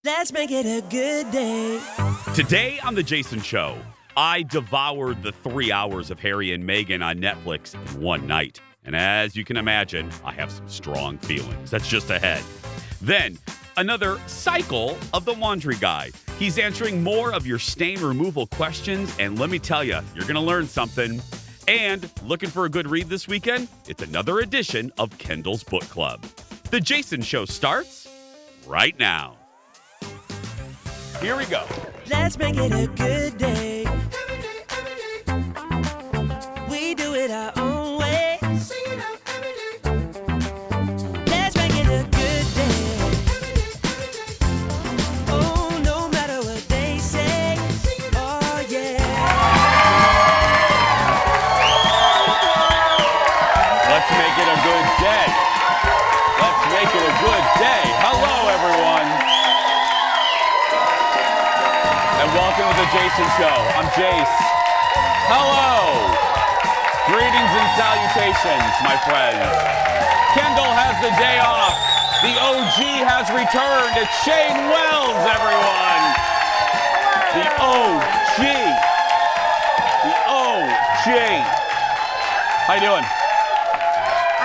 Let's make it a good day. Today on The Jason Show, I devoured the 3 hours of Harry and Meghan on Netflix in one night. And as you can imagine, I have some strong feelings. That's just ahead. Then, another cycle of the laundry guy. He's answering more of your stain removal questions, and let me tell you, you're going to learn something. And looking for a good read this weekend? It's another edition of Kendall's Book Club. The Jason Show starts right now. Here we go. Let's make it a good day. We do it our own way. Let's make it a good day. Oh, no matter what they say. Oh, yeah. Let's make it a good day. Let's make it a good day. Hello, everyone. And welcome to the Jason Show. I'm Jace. Hello. Greetings and salutations, my friends. Kendall has the day off. The OG has returned. It's Shane Wells, everyone. The OG. The OG. How you doing?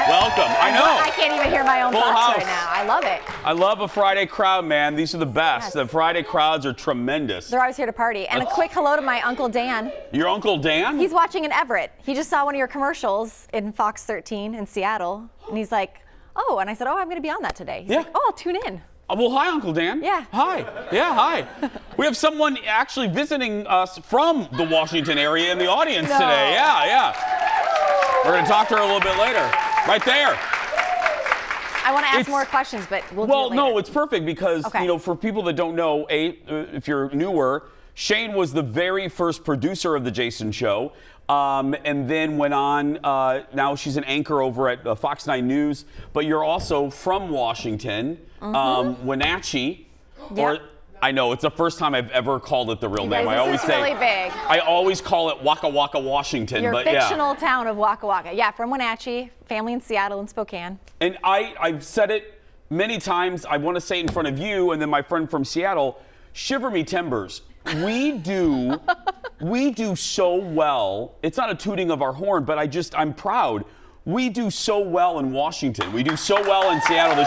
Welcome. I know. I can't even hear my own Full thoughts house. right now. I love it. I love a Friday crowd, man. These are the best. Yes. The Friday crowds are tremendous. They're always here to party. And a quick hello to my Uncle Dan. Your Uncle Dan? He's watching in Everett. He just saw one of your commercials in Fox 13 in Seattle. And he's like, oh, and I said, oh, I'm going to be on that today. He's Yeah. like, oh, I'll tune in. Well, hi, Uncle Dan. Yeah. Hi. Yeah, hi. We have someone actually visiting us from the Washington area in the audience No. today. Yeah. We're going to talk to her a little bit later. Right there. I want to ask It's- more questions, but we'll do Well, it later. no, it's perfect because, Okay. for people that don't know, if you're newer, Shane was the very first producer of The Jason Show, and then went on. Now she's an anchor over at Fox 9 News, but you're also from Washington, Wenatchee. Yep. I know, it's the first time I've ever called it the real name. guys, I this always is say, really big. I always call it Waka Waka, Washington. Your but fictional yeah. town of Waka Waka. Yeah, from Wenatchee, family in Seattle and Spokane. And I've said it many times. I want to say it in front of you and then my friend from Seattle. Shiver me timbers. We do so well. It's not a tooting of our horn, but I'm proud. We do so well in Washington. We do so well in Seattle. The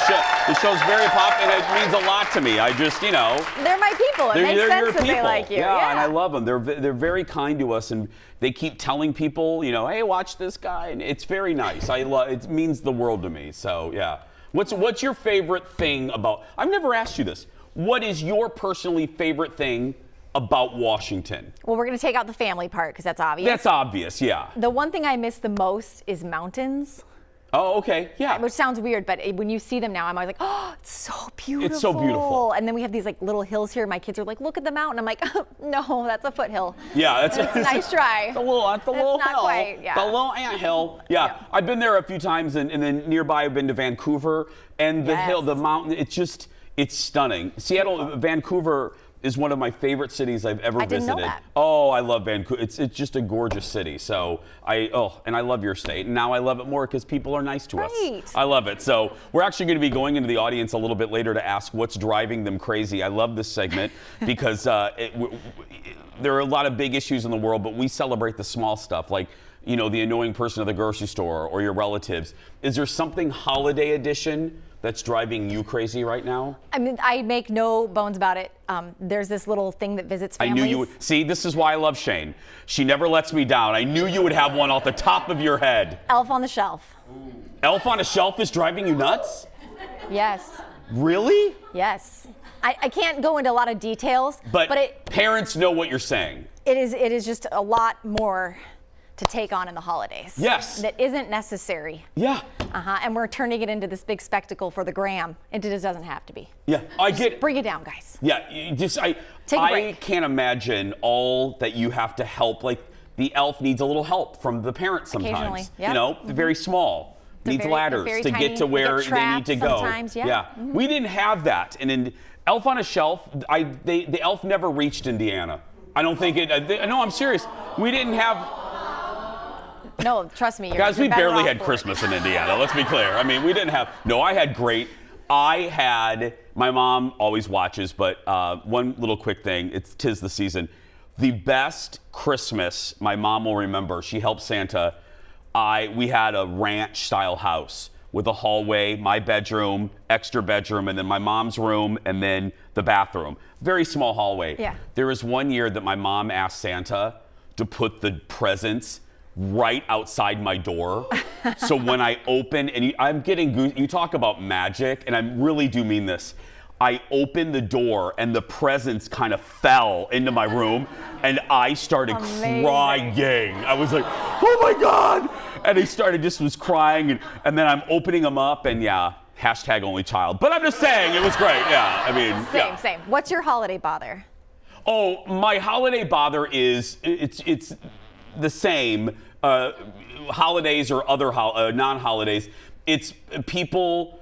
show's very popular, and it means a lot to me. I just, They're my people. It makes they're sense your that people. they like you. Yeah, and I love them. They're very kind to us, and they keep telling people, hey, watch this guy, and it's very nice. It means the world to me. So yeah, what's your favorite thing about? I've never asked you this. What is your personally favorite thing about Washington? Well, we're going to take out the family part because that's obvious. That's obvious, yeah. The one thing I miss the most is mountains. Oh, okay, yeah. Which sounds weird, but when you see them now, I'm always like, oh, it's so beautiful. It's so beautiful. And then we have these little hills here. My kids are like, look at the mountain. I'm like, no, that's a foothill. Yeah, It's a nice try. It's a little not hill. quite, yeah. The little anthill. Yeah. I've been there a few times, and then nearby I've been to Vancouver, and the hill, the mountain. It's stunning. Seattle, Vancouver is one of my favorite cities I've ever visited. I didn't know that. Oh, I love Vancouver. It's just a gorgeous city. So and I love your state. And now I love it more because people are nice to us. Right. I love it. So we're actually going to be going into the audience a little bit later to ask what's driving them crazy. I love this segment because there are a lot of big issues in the world, but we celebrate the small stuff like, the annoying person at the grocery store or your relatives. Is there something holiday edition that's driving you crazy right now? I mean, I make no bones about it. There's this little thing that visits families. I knew you would. See, this is why I love Shane. She never lets me down. I knew you would have one off the top of your head. Elf on the Shelf. Elf on a Shelf is driving you nuts? Yes. Really? Yes. I can't go into a lot of details, But parents know what you're saying. It is just a lot more to take on in the holidays. Yes. That isn't necessary. Yeah. And we're turning it into this big spectacle for the gram. It just doesn't have to be. Yeah, Bring it down, guys. Yeah, Take a I break. can't imagine all that you have to help. Like the elf needs a little help from the parents sometimes. Occasionally, yeah. Very small. Needs ladders very to tiny. get to where They they get need to trapped go. sometimes, yeah. Mm-hmm. We didn't have that. And in Elf on a Shelf, the elf never reached Indiana. I don't think it. No, I'm serious. We didn't have. No, trust me. Guys, we you're better barely off had for it. Christmas in Indiana. Let's be clear. I mean, we didn't have. No, I had great. my mom always watches, but one little quick thing, it's 'tis the season. The best Christmas my mom will remember, she helped Santa. We had a ranch style house with a hallway, my bedroom, extra bedroom, and then my mom's room, and then the bathroom. Very small hallway. Yeah. There was one year that my mom asked Santa to put the presents right outside my door. So when I open, and I'm getting you talk about magic, and I really do mean this. I opened the door and the presents kind of fell into my room, and I started crying. I was like, oh my God. And he was crying, and then I'm opening them up, and yeah, hashtag only child. But I'm just saying, it was great. Yeah, I mean, Same. What's your holiday bother? Oh, my holiday bother is, it's the same. Holidays or other non-holidays. It's people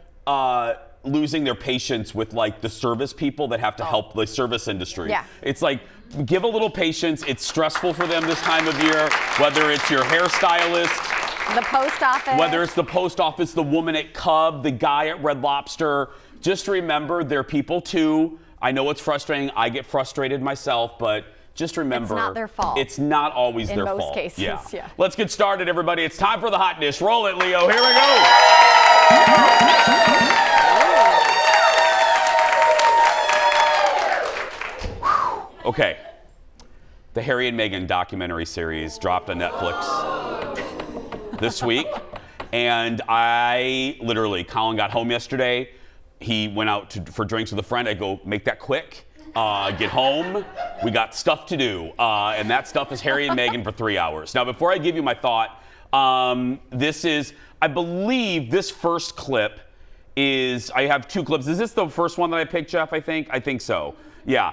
losing their patience with like the service people that have to help the service industry. Yeah. It's like, give a little patience. It's stressful for them this time of year, whether it's your hairstylist, the post office. whether it's the post office, the woman at Cub, the guy at Red Lobster. Just remember, they're people too. I know it's frustrating. I get frustrated myself, but just remember, it's not their fault. It's not always their fault. In most cases, yeah. Let's get started, everybody. It's time for the hot dish. Roll it, Leo. Here we go. Okay. The Harry and Meghan documentary series dropped on Netflix this week. And Colin got home yesterday. He went out for drinks with a friend. I go, make that quick. Get home. We got stuff to do. And that stuff is Harry and Meghan for 3 hours. Now, before I give you my thought, I believe this first clip I have two clips. Is this the first one that I picked, Jeff, I think? I think so. Yeah.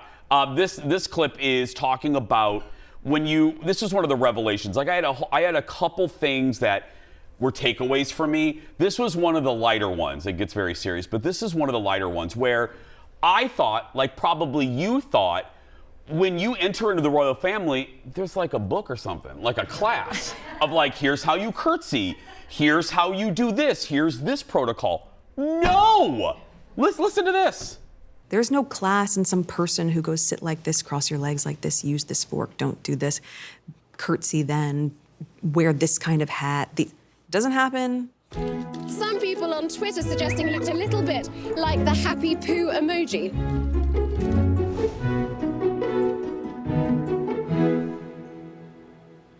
This clip is talking about this is one of the revelations. Like I had a couple things that were takeaways for me. This was one of the lighter ones. It gets very serious, but this is one of the lighter ones where I thought, like probably you thought, when you enter into the royal family, there's like a book or something, like a class of like, here's how you curtsy, here's how you do this, here's this protocol. No! Listen to this. There's no class in some person who goes sit like this, cross your legs like this, use this fork, don't do this, curtsy then, wear this kind of hat. Doesn't happen. Some people on Twitter suggesting it looked a little bit like the happy poo emoji.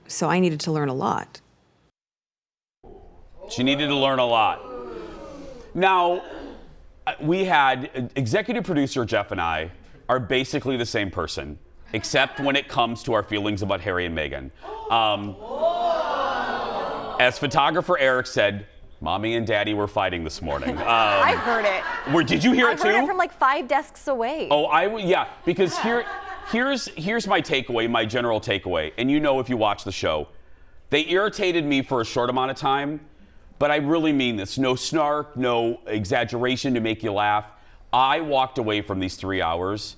So I needed to learn a lot. She needed to learn a lot. Now, we had executive producer Jeff and I are basically the same person, except when it comes to our feelings about Harry and Meghan. As photographer Eric said, Mommy and Daddy were fighting this morning. I heard it. Did you hear it too? I heard it from like 5 desks away. Oh, yeah, because here's my takeaway, my general takeaway. And you know if you watch the show, they irritated me for a short amount of time, but I really mean this. No snark, no exaggeration to make you laugh. I walked away from these 3 hours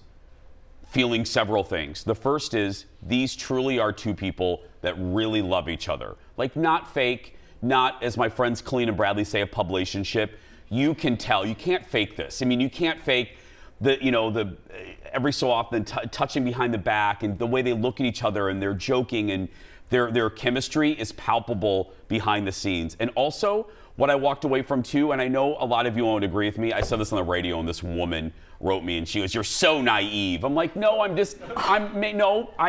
feeling several things. The first is these truly are two people that really love each other. Like not fake, not, as my friends Colleen and Bradley say, a publicationship. You can tell. You can't fake this. I mean, you can't fake the every so often touching behind the back and the way they look at each other and they're joking and their chemistry is palpable behind the scenes. And also, what I walked away from too, and I know a lot of you won't agree with me, I said this on the radio and this woman wrote me and she goes, "You're so naive." I'm like, no, I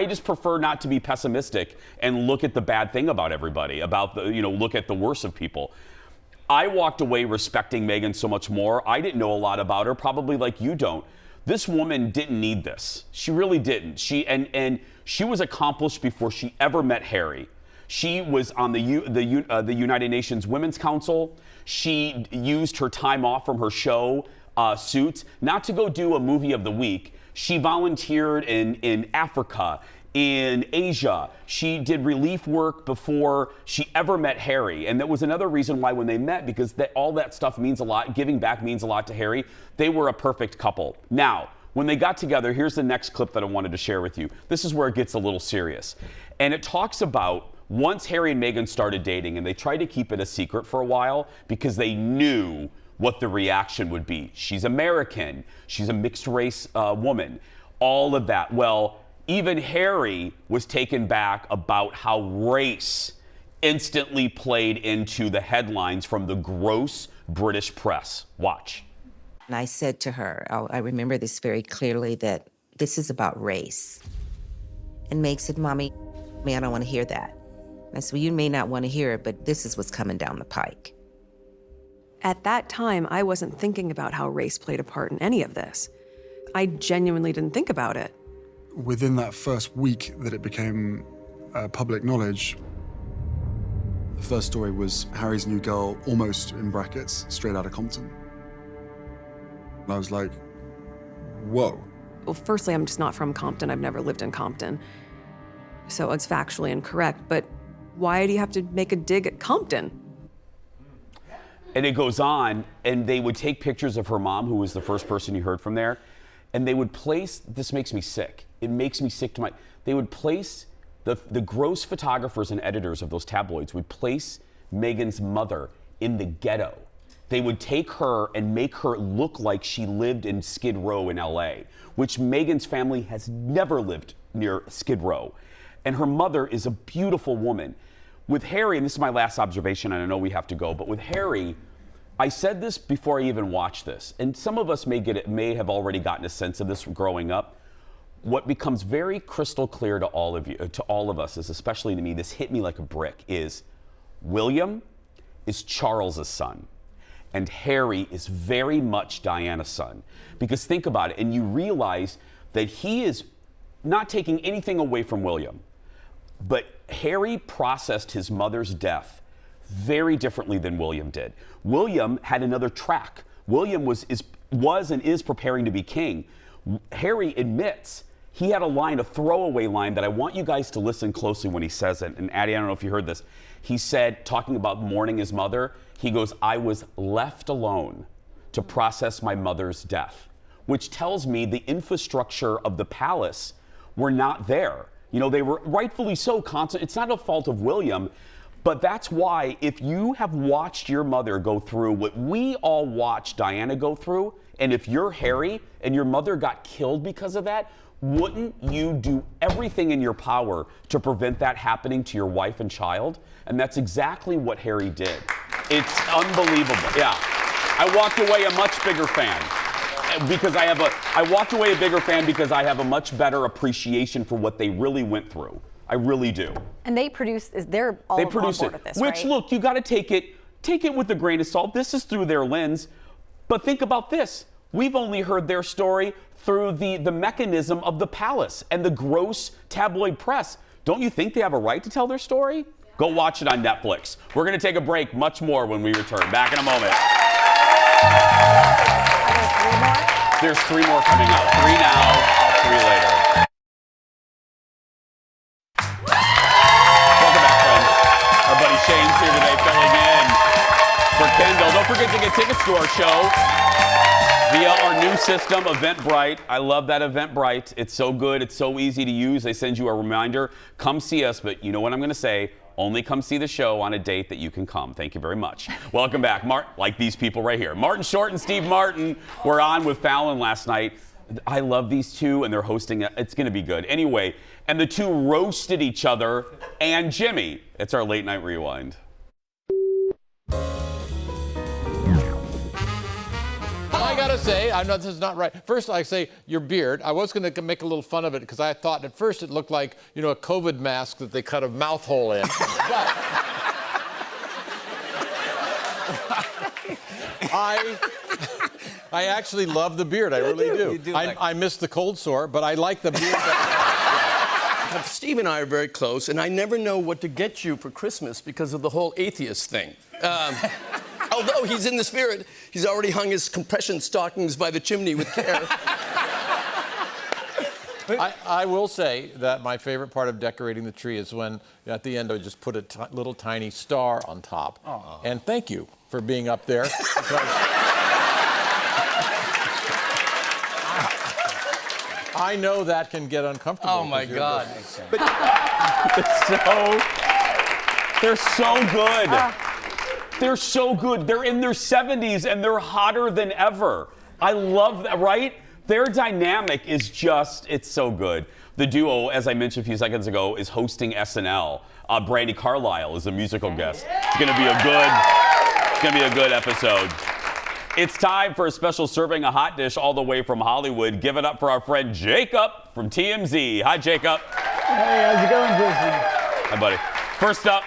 just prefer not to be pessimistic and look at the bad thing about everybody, look at the worst of people. I walked away respecting Meghan so much more. I didn't know a lot about her, probably like you don't. This woman didn't need this. She really didn't. She was accomplished before she ever met Harry. She was on the United Nations Women's Council. She used her time off from her show, Suits, not to go do a movie of the week. She volunteered in Africa, in Asia. She did relief work before she ever met Harry. And that was another reason why when they met, because all that stuff means a lot. Giving back means a lot to Harry. They were a perfect couple. Now, when they got together, here's the next clip that I wanted to share with you. This is where it gets a little serious. And it talks about once Harry and Meghan started dating, and they tried to keep it a secret for a while because they knew what the reaction would be. She's American. She's a mixed race woman. All of that. Well, even Harry was taken back about how race instantly played into the headlines from the gross British press. Watch. And I said to her, I remember this very clearly, that this is about race. And Meg said, Mommy, I don't want to hear that. And I said, well, you may not want to hear it, but this is what's coming down the pike. At that time, I wasn't thinking about how race played a part in any of this. I genuinely didn't think about it. Within that first week that it became public knowledge, the first story was Harry's new girl, almost in brackets, straight out of Compton. And I was like, whoa. Well, firstly, I'm just not from Compton. I've never lived in Compton. So it's factually incorrect, but why do you have to make a dig at Compton? And it goes on, and they would take pictures of her mom, who was the first person you heard from there, and they would place, this makes me sick. It makes me sick to my, they would place, the gross photographers and editors of those tabloids would place Meghan's mother in the ghetto. They would take her and make her look like she lived in Skid Row in LA, which Meghan's family has never lived near Skid Row. And her mother is a beautiful woman. With Harry, and this is my last observation, and I know we have to go, but with Harry, I said this before I even watched this, and some of us may have already gotten a sense of this growing up. What becomes very crystal clear to all of you, to all of us, is especially to me, this hit me like a brick, is William is Charles's son, and Harry is very much Diana's son. Because think about it, and you realize that he is not taking anything away from William, but Harry processed his mother's death very differently than William did. William had another track. William was and is preparing to be king. Harry admits he had a line, a throwaway line, that I want you guys to listen closely when he says it. And Addie, I don't know if you heard this. He said, talking about mourning his mother, he goes, I was left alone to process my mother's death, which tells me the infrastructure of the palace were not there. You know, they were rightfully so constant. It's not a fault of William, but that's why if you have watched your mother go through what we all watched Diana go through, and if you're Harry and your mother got killed because of that, wouldn't you do everything in your power to prevent that happening to your wife and child? And that's exactly what Harry did. It's unbelievable. Yeah. I walked away a much bigger fan. Because I walked away a bigger fan because I have a much better appreciation for what they really went through. I really do. And they're all on board with this, which, right? look, you got to take it with a grain of salt. This is through their lens. But think about this. We've only heard their story through the mechanism of the palace and the gross tabloid press. Don't you think they have a right to tell their story? Go watch it on Netflix. We're going to take a break. Much more when we return. Back in a moment. There's 3 more coming up. 3 now, 3 later. Welcome back, friends. Our buddy Shane's here today filling in for Kendall. Don't forget to get tickets to our show via our new system, Eventbrite. I love that Eventbrite. It's so good. It's so easy to use. They send you a reminder. Come see us, but you know what I'm going to say? Only come see the show on a date that you can come. Thank you very much. Welcome back. Like these people right here. Martin Short and Steve Martin were on with Fallon last night. I love these two, and they're hosting. It's going to be good. Anyway, and the two roasted each other and Jimmy. It's our late night rewind. I gotta say, I know this is not right. First, I say your beard. I was gonna make a little fun of it because I thought at first it looked like, you know, a COVID mask that they cut a mouth hole in. But I actually love the beard. I really do. I miss the cold sore, but I like the beard. Steve and I are very close, and I never know what to get you for Christmas because of the whole atheist thing. Although he's in the spirit, he's already hung his compression stockings by the chimney with care. I will say that my favorite part of decorating the tree is when, at the end, I just put a little tiny star on top. Aww. And thank you for being up there. I know that can get uncomfortable. Oh, my God. They're so good. They're so good. They're in their 70s and they're hotter than ever. I love that, right? Their dynamic is just, it's so good. The duo, as I mentioned a few seconds ago, is hosting SNL. Brandi Carlile is a musical guest. It's gonna be a good episode. It's time for a special serving a hot dish all the way from Hollywood. Give it up for our friend Jacob from TMZ. Hi, Jacob. Hey, how's it going, Jason? Hi, buddy. First up,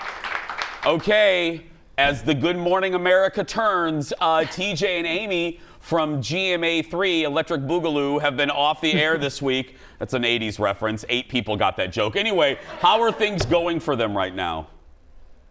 okay, as the Good Morning America turns, TJ and Amy from GMA3, Electric Boogaloo, have been off the air this week. That's an 80s reference. 8 people got that joke. Anyway, how are things going for them right now?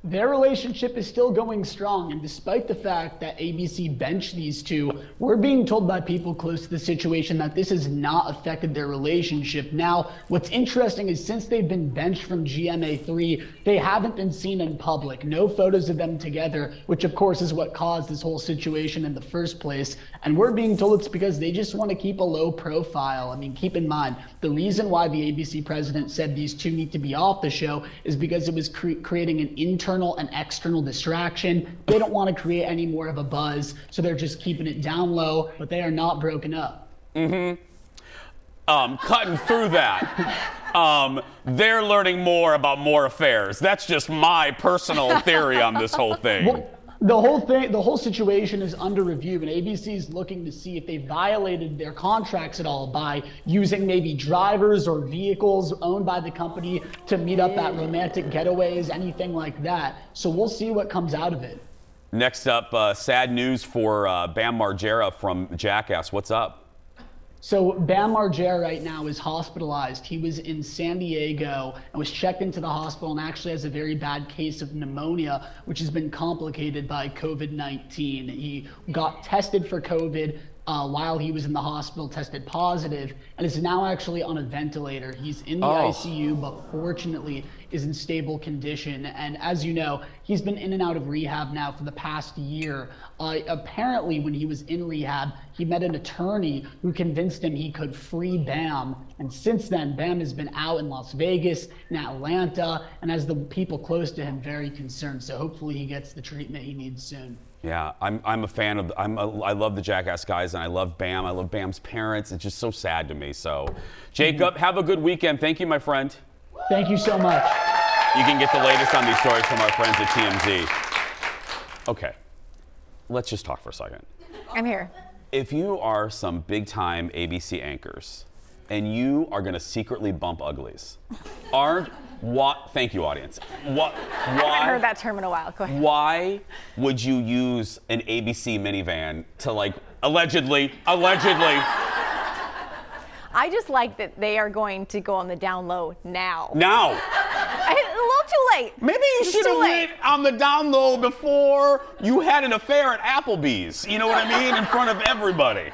Their relationship is still going strong, and despite the fact that ABC benched these two, we're being told by people close to the situation that this has not affected their relationship. Now, what's interesting is since they've been benched from GMA3, they haven't been seen in public. No photos of them together, which of course is what caused this whole situation in the first place. And we're being told it's because they just want to keep a low profile. I mean, keep in mind, the reason why the ABC president said these two need to be off the show is because it was creating an internal and external distraction. They don't want to create any more of a buzz, so they're just keeping it down low, but they are not broken up. Cutting through that. They're learning more about more affairs. That's just my personal theory on this whole thing. Well, the whole situation is under review, and ABC is looking to see if they violated their contracts at all by using maybe drivers or vehicles owned by the company to meet up at romantic getaways, anything like that. So we'll see what comes out of it. Next up, sad news for Bam Margera from Jackass. What's up? So Bam Margera right now is hospitalized. He was in San Diego and was checked into the hospital and actually has a very bad case of pneumonia, which has been complicated by COVID-19. He got tested for COVID while he was in the hospital, tested positive, and is now actually on a ventilator. He's in the ICU, but fortunately is in stable condition. And as you know, he's been in and out of rehab now for the past year. Apparently, when he was in rehab, he met an attorney who convinced him he could free Bam. And since then, Bam has been out in Las Vegas, in Atlanta, and has the people close to him very concerned. So hopefully he gets the treatment he needs soon. Yeah, I'm a fan of, I love the Jackass guys, and I love Bam. I love Bam's parents. It's just so sad to me. So, Jacob, have a good weekend. Thank you, my friend. Thank you so much. You can get the latest on these stories from our friends at TMZ. Okay, let's just talk for a second. I'm here. If you are some big-time ABC anchors, and you are going to secretly bump uglies, thank you, audience. I haven't heard that term in a while. Go ahead. Why would you use an ABC minivan to allegedly? I just like that they are going to go on the down low now. Now. A little too late. Maybe you should have went on the down low before you had an affair at Applebee's. You know what I mean? In front of everybody.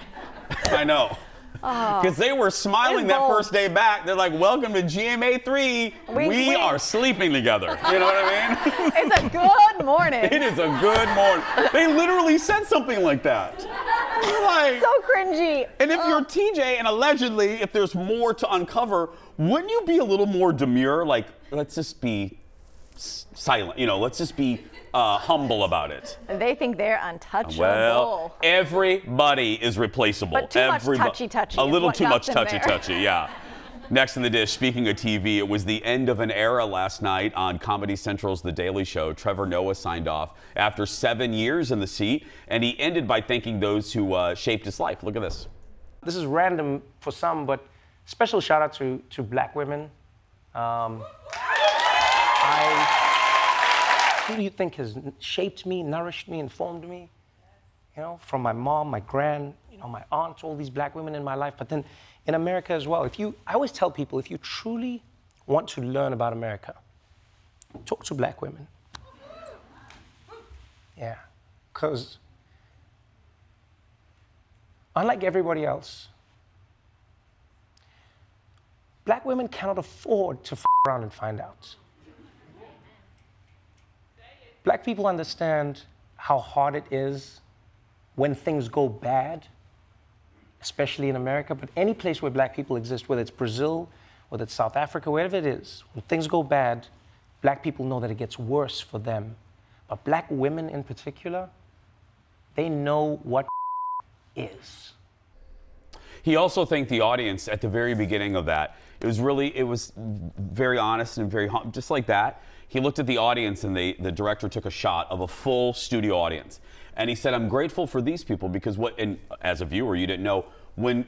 I know. Because they were smiling that first day back. They're like, welcome to GMA3. We are sleeping together. You know what I mean? It's a good morning. It is a good morning. They literally said something like that. Like, so cringy. And if you're TJ and allegedly, if there's more to uncover, wouldn't you be a little more demure? Like, let's just be silent. Let's just be humble about it. They think they're untouchable. Well, everybody is replaceable. But too much touchy-touchy. A little too much touchy-touchy, yeah. Next in the dish, speaking of TV, it was the end of an era last night on Comedy Central's The Daily Show. Trevor Noah signed off after 7 years in the seat, and he ended by thanking those who shaped his life. Look at this. This is random for some, but special shout out to Black women. Who do you think has shaped me, nourished me, informed me? From my mom, my gran, my aunt, all these Black women in my life, but then in America as well. I always tell people, if you truly want to learn about America, talk to Black women. Yeah, because unlike everybody else, Black women cannot afford to around and find out. Black people understand how hard it is when things go bad, especially in America, but any place where Black people exist, whether it's Brazil, whether it's South Africa, wherever it is, when things go bad, Black people know that it gets worse for them but black women in particular, they know what is. He also thanked the audience at the very beginning of that. It was very honest and very, just like that. He looked at the audience and the director took a shot of a full studio audience. And he said, I'm grateful for these people because and as a viewer, you didn't know, when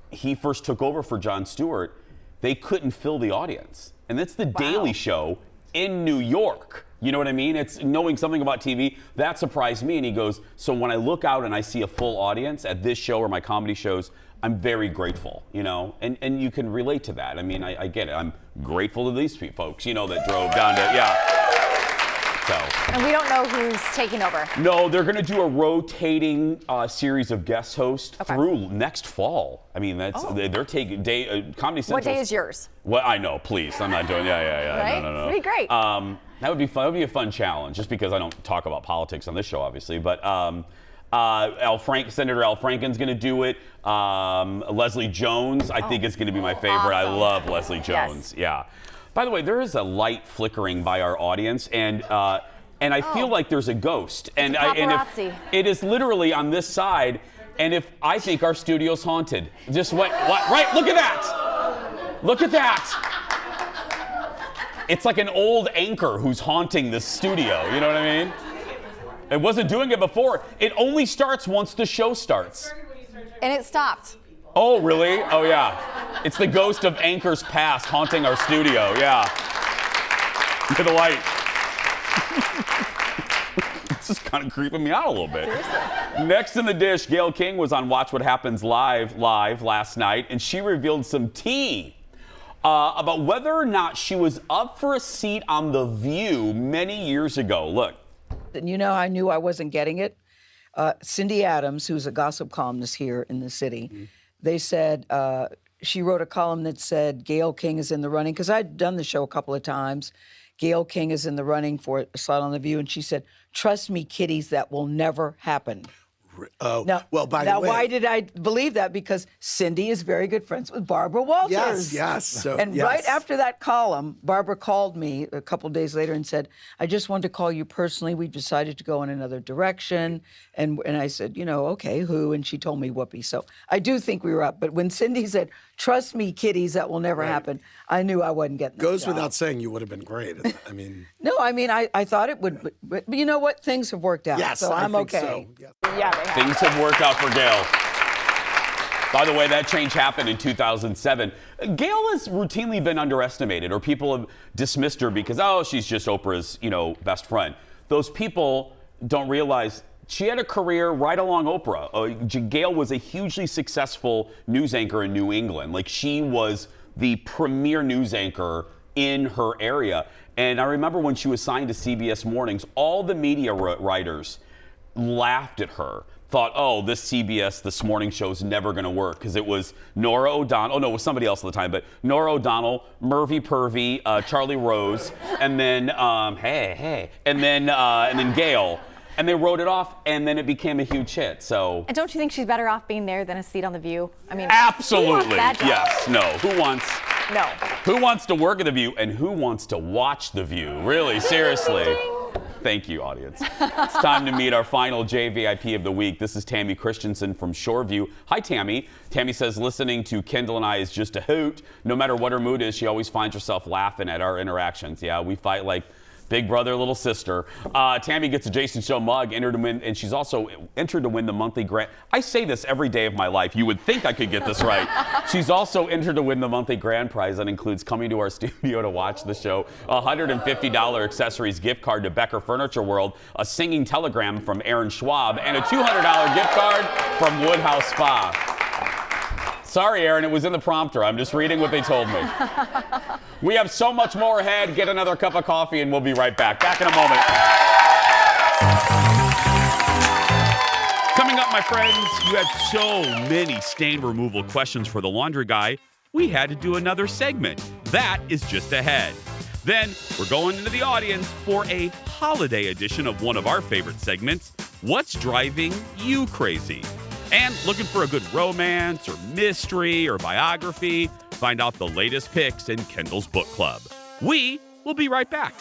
he first took over for Jon Stewart, they couldn't fill the audience. And that's the Daily Show in New York. You know what I mean? It's knowing something about TV, that surprised me. And he goes, so when I look out and I see a full audience at this show or my comedy shows, I'm very grateful, you know? And you can relate to that. I mean, I get it. I'm grateful to these folks, you know, that drove down to, So. And we don't know who's taking over. No, they're going to do a rotating series of guest hosts through next fall. I mean, they're taking Comedy Central. What day is yours? Well, I know, please. I'm not doing, Right? No. It'd be great. That would be fun. It would be a fun challenge, just because I don't talk about politics on this show, obviously. But Senator Al Franken's going to do it. Leslie Jones, I think, is going to be my favorite. Awesome. I love Leslie Jones. Yes. Yeah. By the way, there is a light flickering by our audience, and I feel like there's a ghost. And paparazzi. It is literally on this side. And if I think our studio's haunted, just what? Right? Look at that! Look at that! It's like an old anchor who's haunting this studio. You know what I mean? It wasn't doing it before. It only starts once the show starts. And it stopped. Oh, really? Oh, yeah. It's the ghost of anchors past haunting our studio. Yeah. Look at the light. This is kind of creeping me out a little bit. Seriously. Next in the dish, Gail King was on Watch What Happens Live last night, and she revealed some tea about whether or not she was up for a seat on The View many years ago. Look. And you know, I knew I wasn't getting it. Cindy Adams, who's a gossip columnist here in the city, they said, she wrote a column that said Gail King is in the running, because I'd done the show a couple of times. Gail King is in the running for a slot on The View, and she said, trust me, kiddies, that will never happen. Oh, now, well, by the way. Now, why did I believe that? Because Cindy is very good friends with Barbara Walters. Yes. So, and right after that column, Barbara called me a couple of days later and said, I just wanted to call you personally. We've decided to go in another direction. And I said, you know, okay, who? And she told me Whoopi. So I do think we were up. But when Cindy said, trust me, kiddies, that will never happen, I knew I wasn't getting Goes the job. without saying you would have been great. I mean. No, I mean, I thought it would. But you know what? Things have worked out. Yes, so I'm I think okay. so. Yes. Yeah, they have. Things have worked out for Gail. By the way, that change happened in 2007. Gail has routinely been underestimated, or people have dismissed her because, oh, she's just Oprah's, best friend. Those people don't realize she had a career right along Oprah. Gail was a hugely successful news anchor in New England. Like, she was the premier news anchor in her area. And I remember when she was signed to CBS Mornings, all the media writers laughed at her. Thought, oh, this CBS This Morning show is never going to work, because it was Nora O'Donnell. Oh, no, it was somebody else at the time, but Nora O'Donnell, Mervy Purvey, Charlie Rose, and then, and then Gail. And they wrote it off, and then it became a huge hit, so. And don't you think she's better off being there than a seat on The View? I mean, absolutely. Who wants that job? Yes, no. No. Who wants to work at The View, and who wants to watch The View? Really, seriously. Thank you, audience. It's time to meet our final JVIP of the week. This is Tammy Christensen from Shoreview. Hi, Tammy. Tammy says listening to Kendall and I is just a hoot. No matter what her mood is, she always finds herself laughing at our interactions. Yeah, we fight like big brother, little sister. Tammy gets a Jason Show mug, entered to win, and she's also entered to win the monthly grand. I say this every day of my life. You would think I could get this right. She's also entered to win the monthly grand prize that includes coming to our studio to watch the show, a $150 accessories gift card to Becker Furniture World, a singing telegram from Aaron Schwab, and a $200 gift card from Woodhouse Spa. Sorry, Aaron, it was in the prompter. I'm just reading what they told me. We have so much more ahead. Get another cup of coffee, and we'll be right back. Back in a moment. Coming up, my friends, you had so many stain removal questions for the laundry guy, we had to do another segment. That is just ahead. Then we're going into the audience for a holiday edition of one of our favorite segments, What's Driving You Crazy? And looking for a good romance or mystery or biography, find out the latest picks in Kendall's Book Club. We will be right back.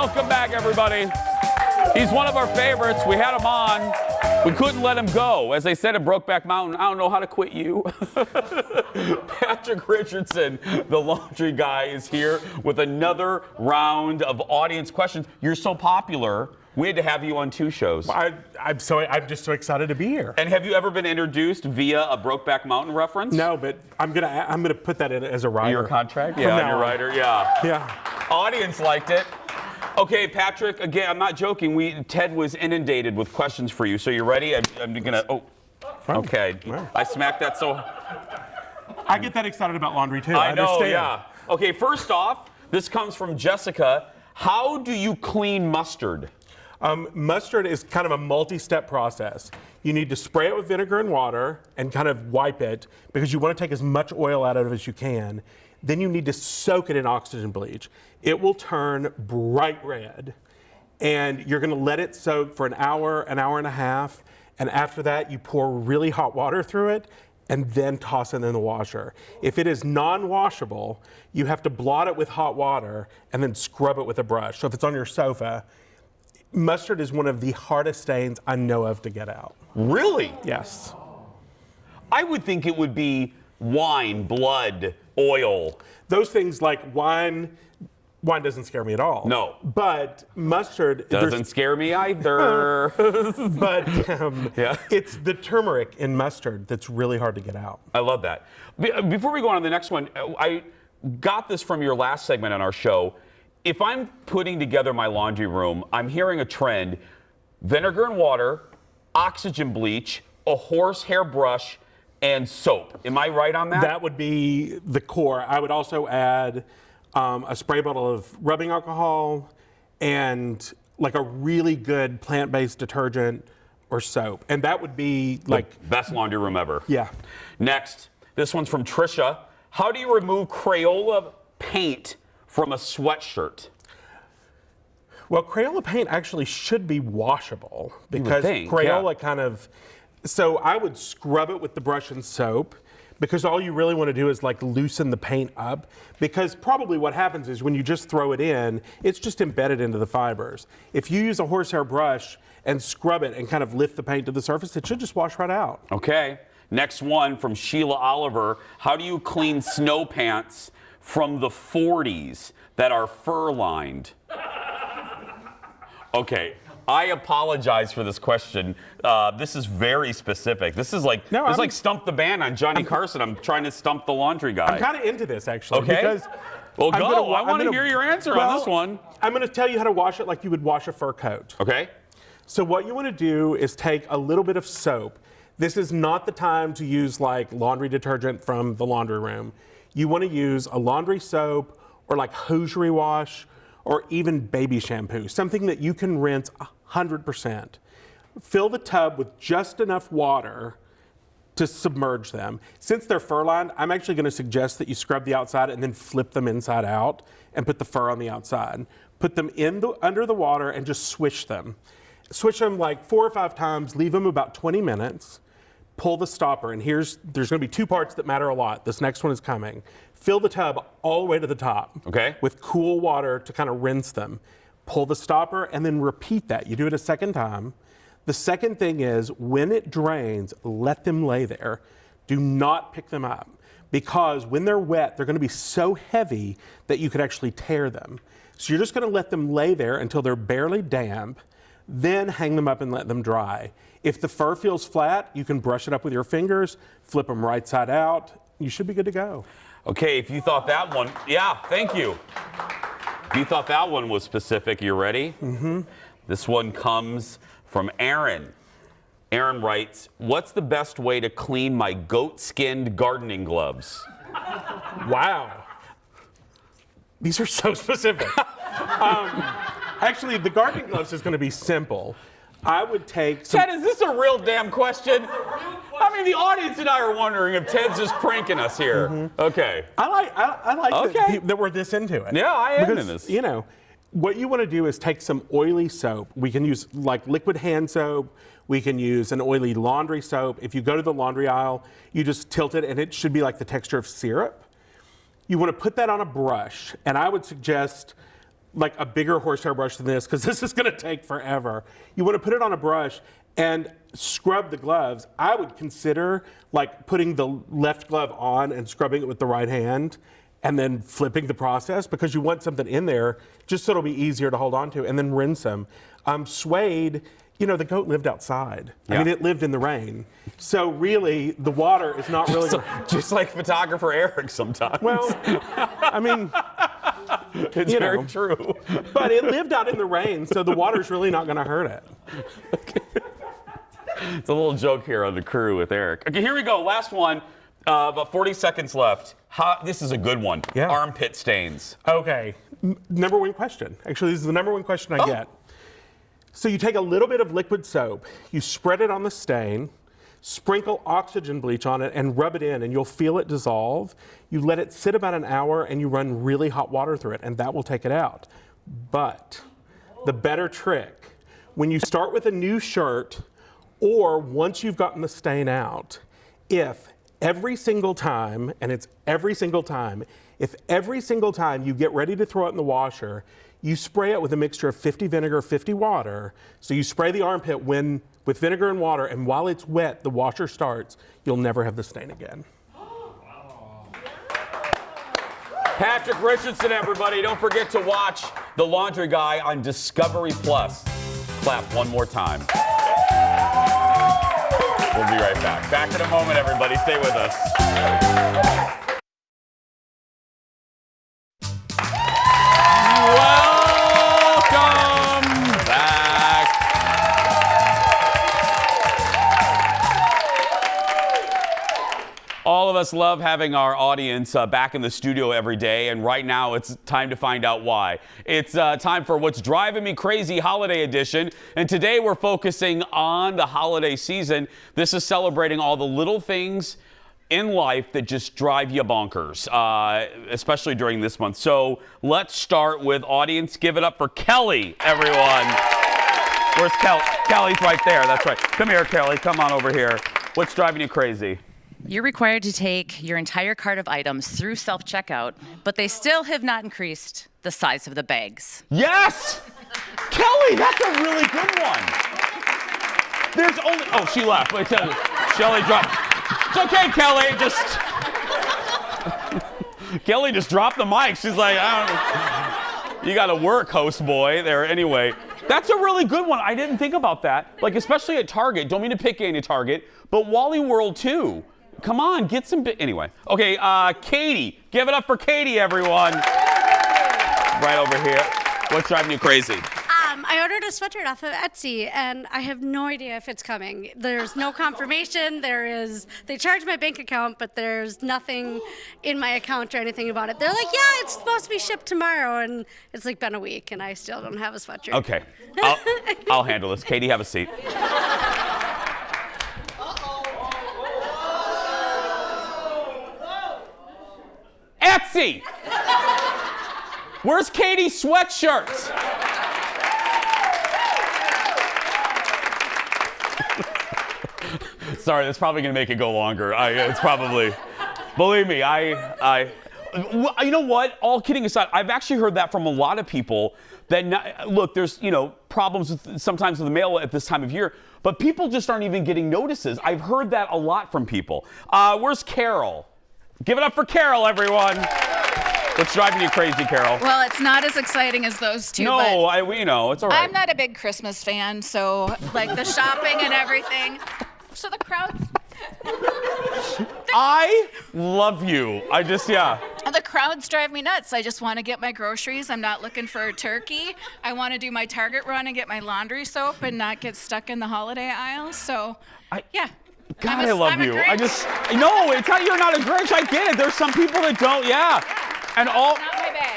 Welcome back, everybody. He's one of our favorites. We had him on. We couldn't let him go. As they said at Brokeback Mountain, I don't know how to quit you. Patrick Richardson, the laundry guy, is here with another round of audience questions. You're so popular, we had to have you on 2 shows. I'm just so excited to be here. And have you ever been introduced via a Brokeback Mountain reference? No, but I'm gonna put that in as a rider. Your contract? From Yeah, now your on. rider, yeah. Yeah. Audience liked it. Okay, Patrick, again, I'm not joking. Ted was inundated with questions for you. So you ready? I'm gonna, okay. I smacked that so. I get that excited about laundry too. I know, understand. yeah. Okay, first off, this comes from Jessica. How do you clean mustard? Mustard is kind of a multi-step process. You need to spray it with vinegar and water and kind of wipe it because you want to take as much oil out of it as you can. Then you need to soak it in oxygen bleach. It will turn bright red, and you're going to let it soak for an hour and a half, and after that you pour really hot water through it and then toss it in the washer. If it is non-washable, you have to blot it with hot water and then scrub it with a brush. So if it's on your sofa, mustard is one of the hardest stains I know of to get out. Really? Yes. I would think it would be wine, blood, oil. Those things like wine doesn't scare me at all. No. But mustard doesn't scare me either. But yeah. It's the turmeric in mustard that's really hard to get out. I love that. Before we go on to the next one, I got this from your last segment on our show. If I'm putting together my laundry room, I'm hearing a trend: vinegar and water, oxygen bleach, a horsehair brush, and soap. Am I right on that? That would be the core. I would also add a spray bottle of rubbing alcohol and like a really good plant-based detergent or soap. And that would be like the best laundry room ever. Yeah. Next, this one's from Trisha. How do you remove Crayola paint from a sweatshirt? Well, Crayola paint actually should be washable because Crayola kind of, so I would scrub it with the brush and soap because all you really want to do is like loosen the paint up, because probably what happens is when you just throw it in, it's just embedded into the fibers. If you use a horsehair brush and scrub it and kind of lift the paint to the surface, it should just wash right out. Okay. Next one from Sheila Oliver. How do you clean snow pants from the 40s that are fur-lined? Okay, I apologize for this question. This is very specific. This is like like Stump the Band on Johnny Carson. I'm trying to stump the laundry guy. I'm kind of into this actually. Okay. Because well, go. I want to hear your answer on this one. I'm going to tell you how to wash it like you would wash a fur coat. Okay. So what you want to do is take a little bit of soap. This is not the time to use like laundry detergent from the laundry room. You want to use a laundry soap or like hosiery wash or even baby shampoo, something that you can rinse 100%. Fill the tub with just enough water to submerge them. Since they're fur-lined, I'm actually going to suggest that you scrub the outside and then flip them inside out and put the fur on the outside. Put them under the water and just swish them. Swish them like 4 or 5 times, leave them about 20 minutes. Pull the stopper, and there's going to be 2 parts that matter a lot. This next one is coming. Fill the tub all the way to the top. Okay. With cool water to kind of rinse them. Pull the stopper and then repeat that. You do it a second time. The second thing is when it drains, let them lay there. Do not pick them up, because when they're wet, they're going to be so heavy that you could actually tear them. So you're just going to let them lay there until they're barely damp, then hang them up and let them dry. If the fur feels flat, you can brush it up with your fingers, flip them right side out. You should be good to go. Okay, if you thought that one, yeah, thank you. If you thought that one was specific, you ready? Mm-hmm. This one comes from Aaron. Aaron writes, what's the best way to clean my goat-skinned gardening gloves? Wow. These are so specific. Actually, the gardening gloves is going to be simple. I would take some... Ted, is this a real damn question? I mean, the audience and I are wondering if Ted's just pranking us here. Mm-hmm. Okay. I like that we're this into it. Yeah, I am because, in this. You know, what you want to do is take some oily soap. We can use like liquid hand soap. We can use an oily laundry soap. If you go to the laundry aisle, you just tilt it and it should be like the texture of syrup. You want to put that on a brush, and I would suggest like a bigger horsehair brush than this because this is going to take forever. You want to put it on a brush and scrub the gloves. I would consider like putting the left glove on and scrubbing it with the right hand and then flipping the process because you want something in there just so it'll be easier to hold on to, and then rinse them. Suede, you know, the goat lived outside. Yeah. I mean, it lived in the rain. So really, the water is not really... just like photographer Eric sometimes. Well, I mean... It's very true. But it lived out in the rain, so the water's really not going to hurt it. It's a little joke here on the crew with Eric. Okay, here we go. Last one. About 40 seconds left. This is a good one. Yeah. Armpit stains. Okay. Number one question. Actually, this is the number one question I get. So you take a little bit of liquid soap, you spread it on the stain, sprinkle oxygen bleach on it, and rub it in, and you'll feel it dissolve. You let it sit about an hour, and you run really hot water through it, and that will take it out. But the better trick, when you start with a new shirt, or once you've gotten the stain out, if every single time, and it's every single time, if every single time you get ready to throw it in the washer, you spray it with a mixture of 50 vinegar, 50 water. So you spray the armpit with vinegar and water, and while it's wet, the washer starts, you'll never have the stain again. Patrick Richardson, everybody. Don't forget to watch The Laundry Guy on Discovery Plus. Clap one more time. We'll be right back. Back in a moment, everybody. Stay with us. All of us love having our audience back in the studio every day, and right now it's time to find out why. It's time for What's Driving Me Crazy Holiday Edition, and today we're focusing on the holiday season. This is celebrating all the little things in life that just drive you bonkers, especially during this month. So let's start with audience. Give it up for Kelly, everyone. Where's Kelly? Kelly's right there. That's right. Come here, Kelly. Come on over here. What's driving you crazy? You're required to take your entire cart of items through self-checkout, but they still have not increased the size of the bags. Yes! Kelly, that's a really good one. There's only... Oh, she left. Wait, Shelly dropped... It's okay, Kelly. Just... Kelly just dropped the mic. She's like, I don't... You got to work, host boy. There, anyway. That's a really good one. I didn't think about that. Like, especially at Target. Don't mean to pick any Target, but Wally World, too. Come on, get some... Anyway. Okay, Katie. Give it up for Katie, everyone. Right over here. What's driving you crazy? I ordered a sweatshirt off of Etsy, and I have no idea if it's coming. There's no confirmation. They charge my bank account, but there's nothing in my account or anything about it. They're like, yeah, it's supposed to be shipped tomorrow, and it's like been a week, and I still don't have a sweatshirt. Okay, I'll handle this. Katie, have a seat. Etsy! Where's Katie's sweatshirts? Sorry, that's probably going to make it go longer. It's probably, believe me, you know what? All kidding aside, I've actually heard that from a lot of people that, look, there's, problems sometimes with the mail at this time of year, but people just aren't even getting notices. I've heard that a lot from people. Where's Carol? Give it up for Carol, everyone. What's driving you crazy, Carol? Well, it's not as exciting as those two. No, it's all right. I'm not a big Christmas fan, so like the shopping and everything. So the crowds. I love you. The crowds drive me nuts. I just want to get my groceries. I'm not looking for a turkey. I want to do my Target run and get my laundry soap and not get stuck in the holiday aisle. So, yeah. God, I love you. No, it's not, you're not a Grinch. I get it. There's some people that don't, And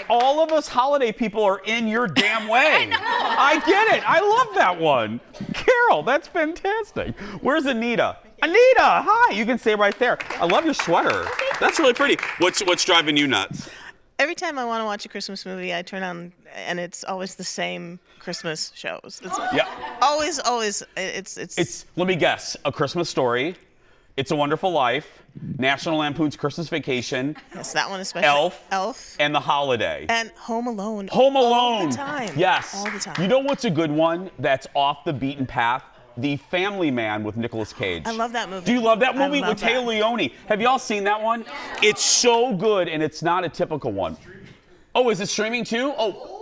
all of us holiday people are in your damn way. I know. I get it. I love that one. Carol, that's fantastic. Where's Anita? Anita, hi. You can stay right there. I love your sweater. That's really pretty. What's driving you nuts? Every time I want to watch a Christmas movie, I turn on, and it's always the same Christmas shows. It's always. It's. Let me guess. A Christmas Story, It's a Wonderful Life, National Lampoon's Christmas Vacation, Yes, that one especially. Elf, and The Holiday. And Home Alone. Home Alone. All the time. Yes. All the time. You know what's a good one that's off the beaten path? The Family Man with Nicolas Cage. I love that movie. Do you love that movie love with Taylor Leone? Have y'all seen that one? It's so good, and it's not a typical one. Oh, is it streaming too? Oh.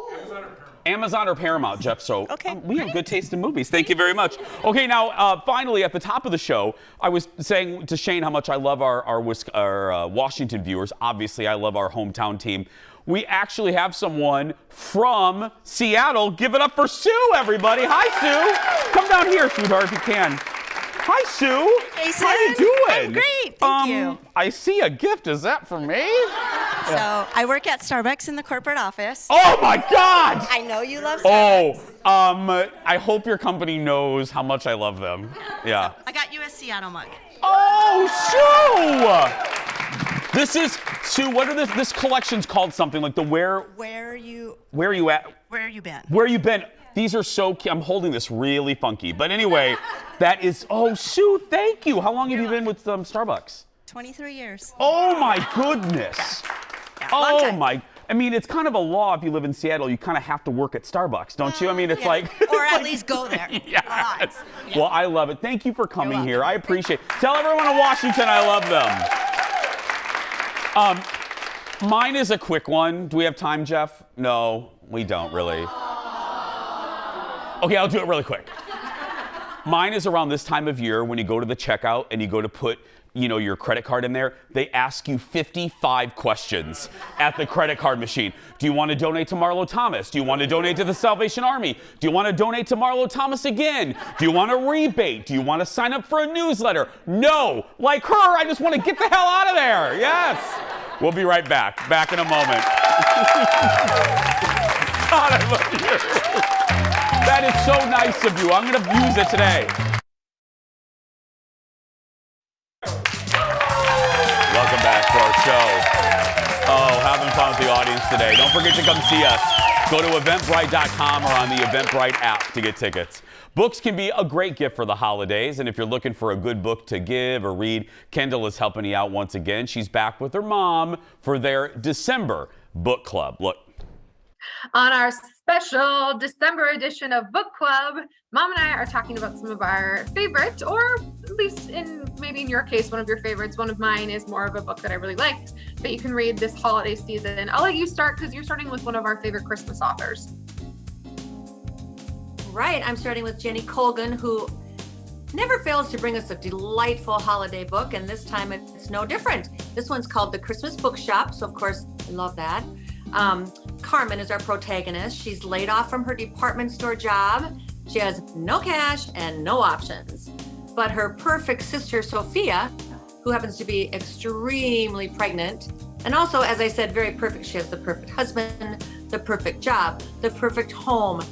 Amazon or Paramount, Jeff. So we have good taste in movies. Thank you very much. Okay, now finally at the top of the show, I was saying to Shane how much I love our Washington viewers. Obviously, I love our hometown team. We actually have someone from Seattle. Give it up for Sue, everybody. Hi, Sue. Come down here, sweetheart, if you can. Hi, Sue. Jason. How you doing? I'm great. Thank you. I see a gift. Is that for me? So I work at Starbucks in the corporate office. Oh my God! I know you love Starbucks. I hope your company knows how much I love them. Yeah. I got you a Seattle mug. Oh, Sue! This is Sue. What are this collection's called something like the where? Where are you? Where are you at? Where you been? Where you been? These are so cute. I'm holding this really funky. But anyway, that is, oh, Sue, thank you. How long have you been with Starbucks? 23 years. Oh, my goodness. Yeah, Oh, my. I mean, it's kind of a law if you live in Seattle. You kind of have to work at Starbucks, don't you? I mean, it's like. Or at least go there. Yes. Yeah. Well, I love it. Thank you for coming here. I appreciate it. Tell everyone in Washington I love them. Mine is a quick one. Do we have time, Jeff? No, we don't really. Okay, I'll do it really quick. Mine is around this time of year when you go to the checkout and you go to put, your credit card in there. They ask you 55 questions at the credit card machine. Do you want to donate to Marlo Thomas? Do you want to donate to the Salvation Army? Do you want to donate to Marlo Thomas again? Do you want a rebate? Do you want to sign up for a newsletter? No. Like her, I just want to get the hell out of there. Yes. We'll be right back. Back in a moment. God, I love you. That is so nice of you. I'm going to use it today. Welcome back to our show. Oh, having fun with the audience today. Don't forget to come see us. Go to eventbrite.com or on the Eventbrite app to get tickets. Books can be a great gift for the holidays, and if you're looking for a good book to give or read, Kendall is helping you out once again. She's back with her mom for their December book club. Look. On our special December edition of Book Club, Mom and I are talking about some of our favorites, or at least maybe in your case, one of your favorites. One of mine is more of a book that I really liked that you can read this holiday season. I'll let you start because you're starting with one of our favorite Christmas authors. Right, I'm starting with Jenny Colgan, who never fails to bring us a delightful holiday book, and this time it's no different. This one's called The Christmas Bookshop, so of course I love that. Carmen is our protagonist. She's laid off from her department store job. She has no cash and no options. But her perfect sister, Sophia, who happens to be extremely pregnant, and also, as I said, very perfect. She has the perfect husband, the perfect job, the perfect home,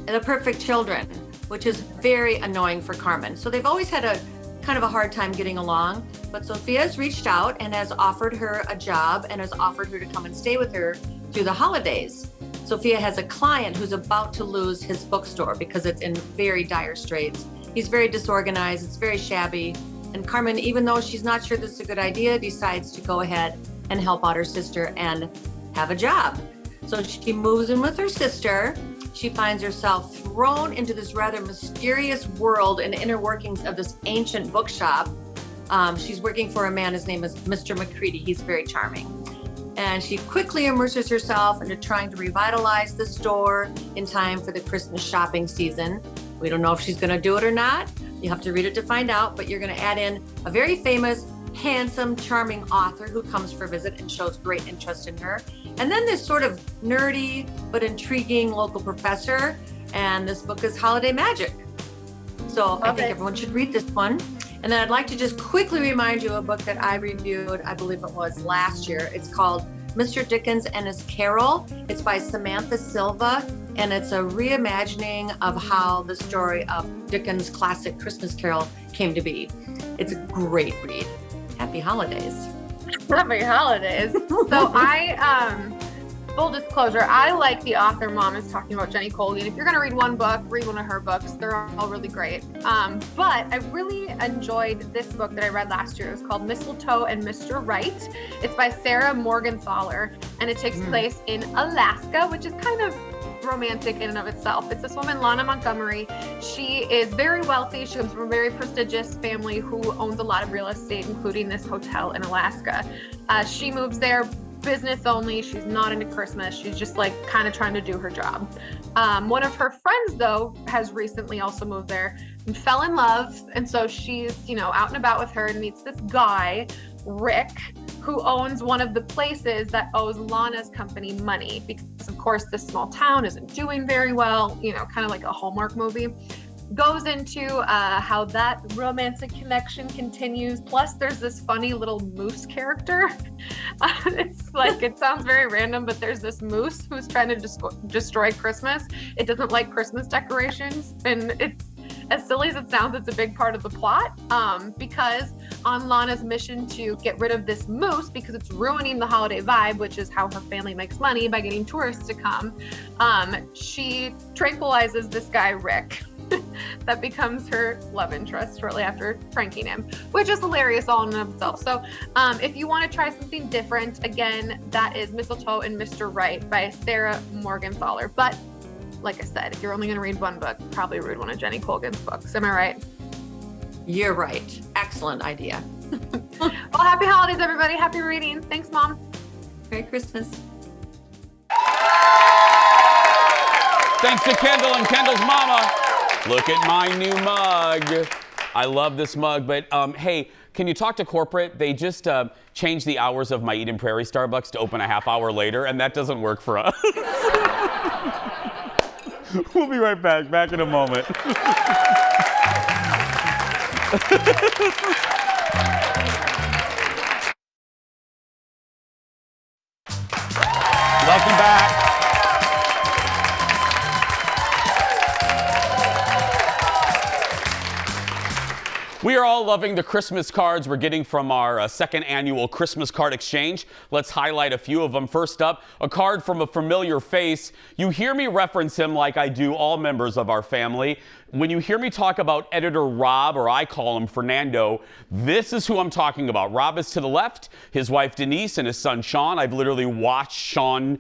and the perfect children, which is very annoying for Carmen. So they've always had a kind of a hard time getting along, but Sophia's reached out and has offered her a job and has offered her to come and stay with her through the holidays. Sophia has a client who's about to lose his bookstore because it's in very dire straits. He's very disorganized, it's very shabby, and Carmen, even though she's not sure this is a good idea, decides to go ahead and help out her sister and have a job. So she moves in with her sister. She finds herself thrown into this rather mysterious world and inner workings of this ancient bookshop. She's working for a man, his name is Mr. McCready. He's very charming. And she quickly immerses herself into trying to revitalize the store in time for the Christmas shopping season. We don't know if she's gonna do it or not. You have to read it to find out, but you're gonna add in a very famous, handsome, charming author who comes for a visit and shows great interest in her. And then this sort of nerdy but intriguing local professor, and this book is Holiday Magic. So I think everyone should read this one. And then I'd like to just quickly remind you of a book that I reviewed, I believe it was last year. It's called Mr. Dickens and His Carol. It's by Samantha Silva, and it's a reimagining of how the story of Dickens' classic Christmas Carol came to be. It's a great read. Happy holidays. Happy holidays. So full disclosure, I like the author Mom is talking about, Jenny Colgan. If you're going to read one book, read one of her books. They're all really great. But I really enjoyed this book that I read last year. It was called Mistletoe and Mr. Right. It's by Sarah Morgenthaler, and it takes place in Alaska, which is kind of romantic in and of itself. It's this woman, Lana Montgomery. She is very wealthy. She comes from a very prestigious family who owns a lot of real estate, including this hotel in Alaska. She moves there business only. She's not into Christmas. She's just like kind of trying to do her job. One of her friends, though, has recently also moved there and fell in love. And so she's, out and about with her and meets this guy, Rick, who owns one of the places that owes Lana's company money, because of course this small town isn't doing very well, kind of like a Hallmark movie. Goes into how that romantic connection continues. Plus there's this funny little moose character. It's like, it sounds very random, but there's this moose who's trying to destroy Christmas. It doesn't like Christmas decorations, and it's, as silly as it sounds, it's a big part of the plot, because on Lana's mission to get rid of this moose, because it's ruining the holiday vibe, which is how her family makes money, by getting tourists to come, she tranquilizes this guy, Rick, that becomes her love interest shortly after pranking him, which is hilarious all in and of itself. So if you want to try something different, again, that is Mistletoe and Mr. Right by Sarah Morgenthaler. But like I said, if you're only going to read one book, probably read one of Jenny Colgan's books. Am I right? You're right. Excellent idea. Well, happy holidays, everybody. Happy reading. Thanks, Mom. Merry Christmas. Thanks to Kendall and Kendall's mama. Look at my new mug. I love this mug, but hey, can you talk to corporate? They just changed the hours of my Eden Prairie Starbucks to open a half hour later, and that doesn't work for us. We'll be right back. Back in a moment. Welcome back. We are all loving the Christmas cards we're getting from our second annual Christmas card exchange. Let's highlight a few of them. First up, a card from a familiar face. You hear me reference him like I do all members of our family. When you hear me talk about editor Rob, or I call him Fernando, this is who I'm talking about. Rob is to the left, his wife Denise and his son Sean. I've literally watched Sean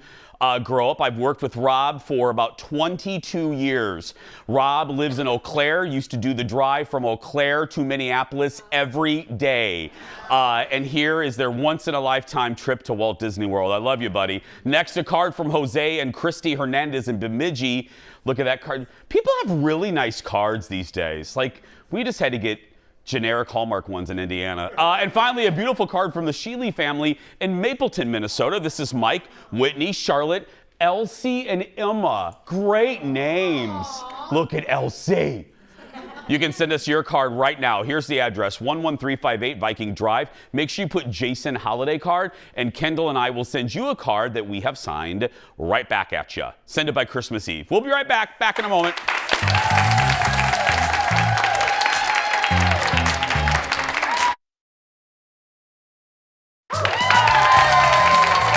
grow up. I've worked with Rob for about 22 years. Rob lives in Eau Claire, used to do the drive from Eau Claire to Minneapolis every day. And here is their once-in-a-lifetime trip to Walt Disney World. I love you, buddy. Next, a card from Jose and Christy Hernandez in Bemidji. Look at that card. People have really nice cards these days. Like, we just had to get generic Hallmark ones in Indiana. And finally, a beautiful card from the Sheely family in Mapleton, Minnesota. This is Mike, Whitney, Charlotte, Elsie, and Emma. Great names. Look at Elsie. You can send us your card right now. Here's the address, 11358 Viking Drive. Make sure you put Jason Holiday card, and Kendall and I will send you a card that we have signed right back at you. Send it by Christmas Eve. We'll be right back. Back in a moment.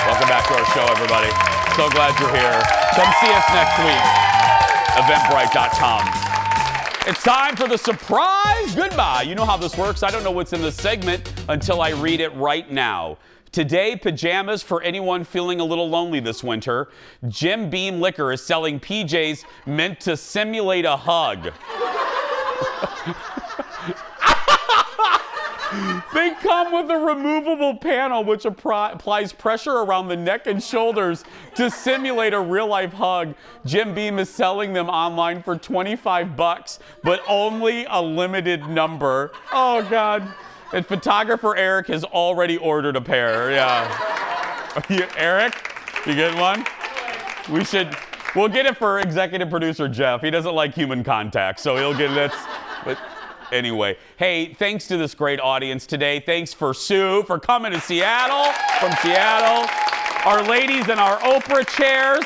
Welcome back to our show, everybody. So glad you're here. Come see us next week. Eventbrite.com. It's time for the surprise goodbye. You know how this works. I don't know what's in this segment until I read it right now. Today, pajamas for anyone feeling a little lonely this winter. Jim Beam Liquor is selling PJs meant to simulate a hug. They come with a removable panel which applies pressure around the neck and shoulders to simulate a real-life hug. Jim Beam is selling them online for $25, but only a limited number. Oh, God. And photographer Eric has already ordered a pair. Yeah. Eric, you get one? We'll get it for executive producer Jeff. He doesn't like human contact, so he'll get it. But anyway, hey, thanks to this great audience today. Thanks for Sue for coming to Seattle, from Seattle. Our ladies in our Oprah chairs.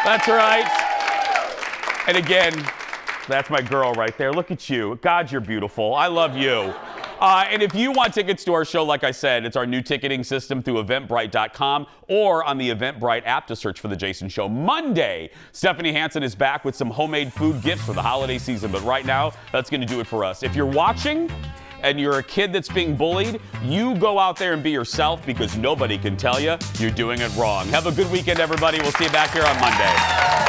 That's right. And again, that's my girl right there. Look at you. God, you're beautiful. I love you. And if you want tickets to our show, like I said, it's our new ticketing system through eventbrite.com or on the Eventbrite app to search for The Jason Show. Monday, Stephanie Hansen is back with some homemade food gifts for the holiday season. But right now, that's going to do it for us. If you're watching and you're a kid that's being bullied, you go out there and be yourself because nobody can tell you you're doing it wrong. Have a good weekend, everybody. We'll see you back here on Monday.